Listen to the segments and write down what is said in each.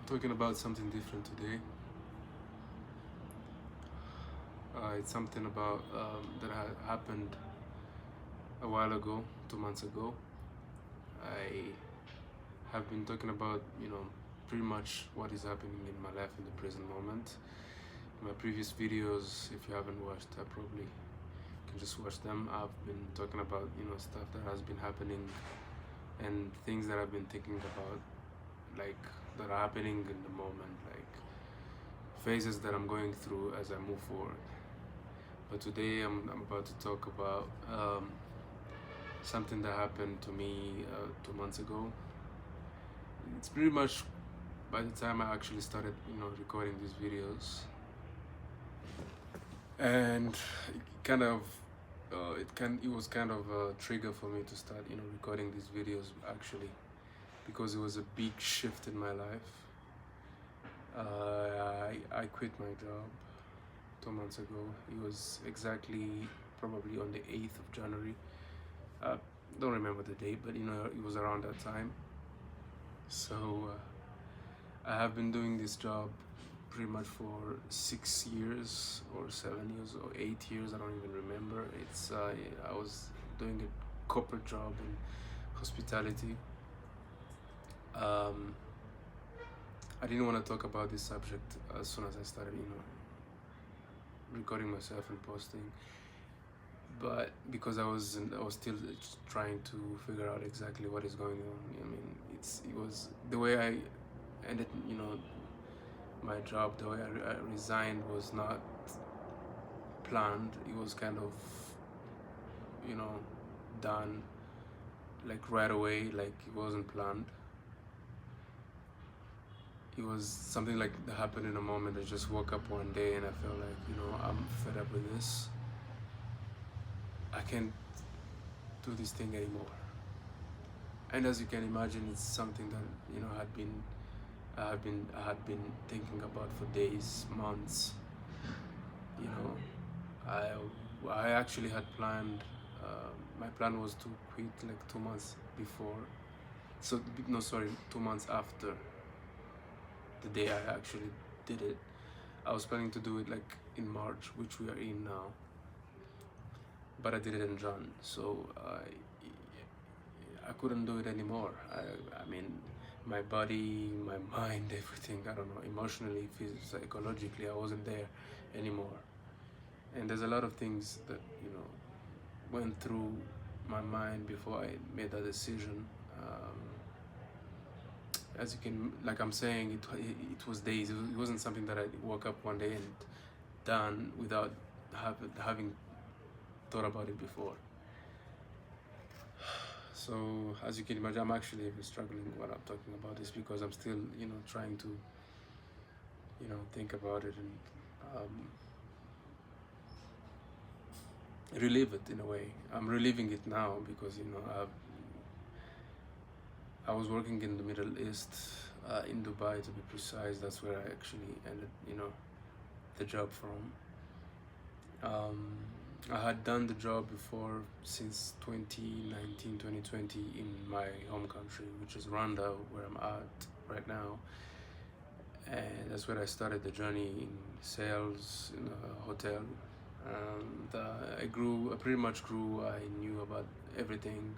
Talking about something different today. It's something about that happened a while ago, 2 months ago. I have been talking about, pretty much what is happening in my life in the present moment. In my previous videos, if you haven't watched, I probably can just watch them. I've been talking about, stuff that has been happening and things that I've been thinking about, like that are happening in the moment, like phases that I'm going through as I move forward. But today I'm about to talk about something that happened to me 2 months ago. It's pretty much by the time I actually started, recording these videos, and it kind of it was kind of a trigger for me to start, recording these videos actually, because it was a big shift in my life. I quit my job 2 months ago. It was exactly probably on the 8th of January. Don't remember the date, but it was around that time. So I have been doing this job pretty much for 6 years or 7 years or 8 years. I don't even remember. I was doing a corporate job in hospitality. I didn't want to talk about this subject as soon as I started, recording myself and posting, but because I was still trying to figure out exactly what is going on. I mean, it was the way I ended, my job, the way I resigned was not planned. It was kind of, done like right away, like it wasn't planned. It was something like that happened in a moment. I just woke up one day and I felt like, I'm fed up with this. I can't do this thing anymore. And as you can imagine, it's something that I had been thinking about for days, months. You know, I actually had planned. My plan was to quit like 2 months before. So no, sorry, 2 months after the day I actually did it. I was planning to do it like in March, which we are in now, but I did it in June. So I couldn't do it anymore. I mean, my body, my mind, everything, I don't know, emotionally, physically, psychologically, I wasn't there anymore. And there's a lot of things that, went through my mind before I made that decision. As you can, like I'm saying, it was days. It wasn't something that I woke up one day and done without having thought about it before. So as you can imagine, I'm actually struggling when I'm talking about this, because I'm still, trying to, think about it and relive it in a way. I'm reliving it now because, I was working in the Middle East, in Dubai to be precise. That's where I actually ended, the job from. I had done the job before since 2019, 2020 in my home country, which is Rwanda, where I'm at right now. And that's where I started the journey in sales in a hotel. And I pretty much grew. I knew about everything,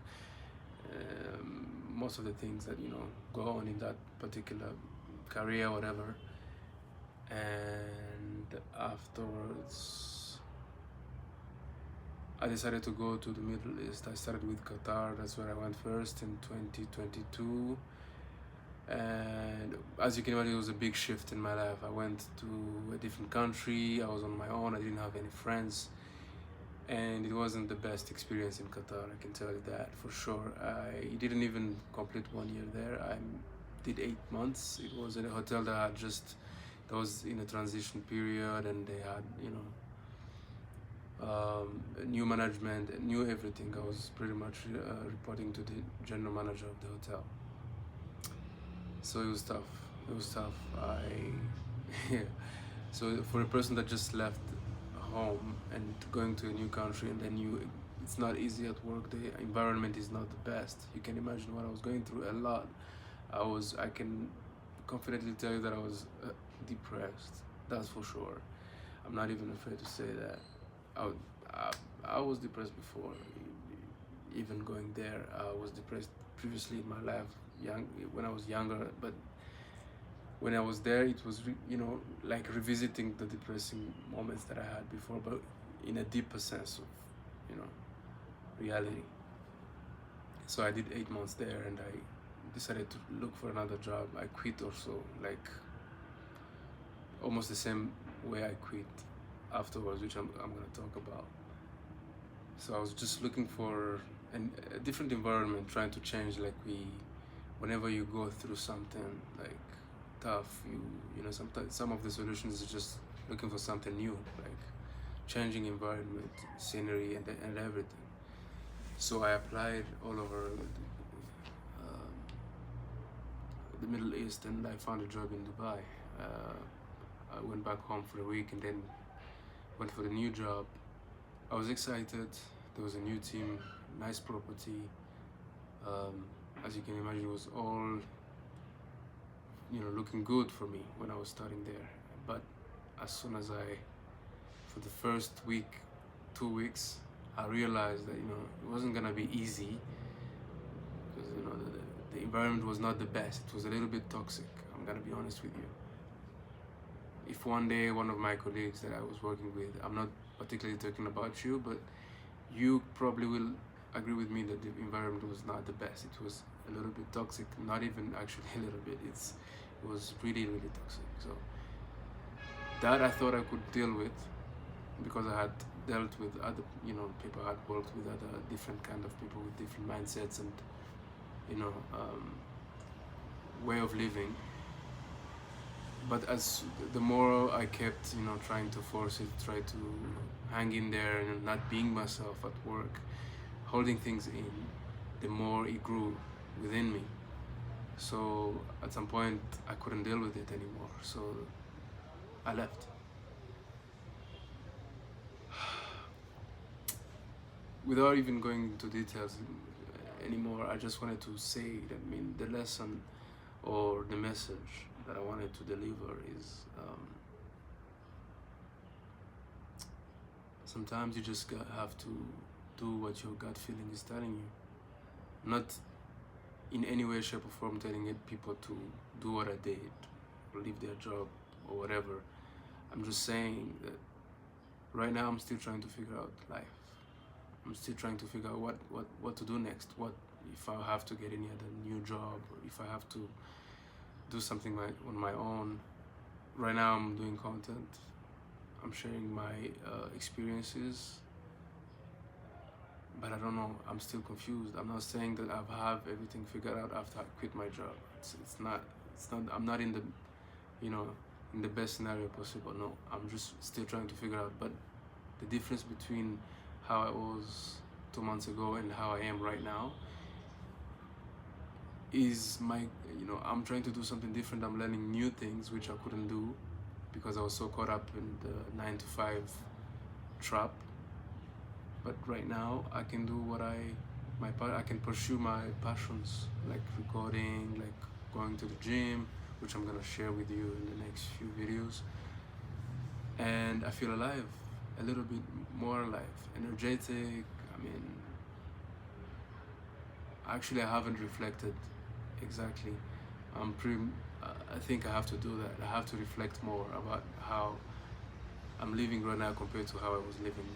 most of the things that, go on in that particular career, whatever. And afterwards, I decided to go to the Middle East. I started with Qatar. That's where I went first in 2022. And as you can imagine, it was a big shift in my life. I went to a different country. I was on my own. I didn't have any friends. And it wasn't the best experience in Qatar, I can tell you that for sure. I didn't even complete 1 year there. I did 8 months. It was in a hotel that was in a transition period, and they had, new management, new everything. I was pretty much reporting to the general manager of the hotel. So it was tough. It was tough. Yeah. So for a person that just left home and going to a new country, and then it's not easy at work. The environment is not the best. You can imagine what I was going through. A lot. I can confidently tell you that I was depressed. That's for sure. I'm not even afraid to say that. I, I, I was depressed before, even going there. I was depressed previously in my life, when I was younger. But when I was there, it was like revisiting the depressing moments that I had before, but in a deeper sense of reality. So I did 8 months there, and I decided to look for another job. I quit also, like almost the same way I quit afterwards, which I'm gonna talk about. So I was just looking for a different environment, trying to change. Like whenever you go through something like tough, sometimes some of the solutions is just looking for something new, like changing environment, scenery, and everything. So I applied all over the Middle East, and I found a job in Dubai. I went back home for a week and then went for the new job. I was excited. There was a new team, nice property. As you can imagine, it was all looking good for me when I was starting there. But as soon as for the first week, 2 weeks, I realized that it wasn't gonna be easy, because the environment was not the best. It was a little bit toxic. I'm gonna be honest with you. If one day one of my colleagues that I was working with, I'm not particularly talking about you, but you probably will agree with me that the environment was not the best. It was a little bit toxic, not even actually a little bit. It was really, really toxic. So that I thought I could deal with, because I had dealt with other people. I had worked with other different kind of people with different mindsets and way of living. But as the more I kept trying to force it, try to hang in there and not being myself at work, holding things in, the more it grew within me. So at some point I couldn't deal with it anymore, so I left. Without even going into details anymore, I just wanted to say that the lesson or the message that I wanted to deliver is sometimes you just have to do what your gut feeling is telling you. Not in any way, shape or form telling people to do what I did or leave their job or whatever. I'm just saying that right now I'm still trying to figure out life. I'm still trying to figure out what to do next. What if I have to get any other new job, or if I have to do something on my own. Right now I'm doing content. I'm sharing my experiences, but I don't know. I'm still confused. I'm not saying that I have everything figured out after I quit my job. It's not. I'm not in the in the best scenario possible. No, I'm just still trying to figure out. But the difference between how I was 2 months ago and how I am right now is I'm trying to do something different. I'm learning new things which I couldn't do because I was so caught up in the 9 to 5 trap. But right now I can do I can pursue my passions, like recording, like going to the gym, which I'm gonna share with you in the next few videos. And I feel alive, a little bit more alive, energetic. Actually I haven't reflected exactly. I think I have to do that. I have to reflect more about how I'm living right now compared to how I was living.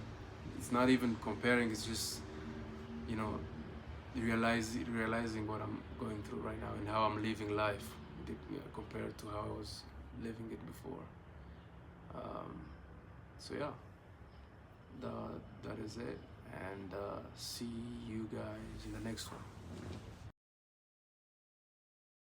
It's not even comparing, it's just realizing what I'm going through right now and how I'm living life compared to how I was living it before. So yeah, that is it, and see you guys in the next one.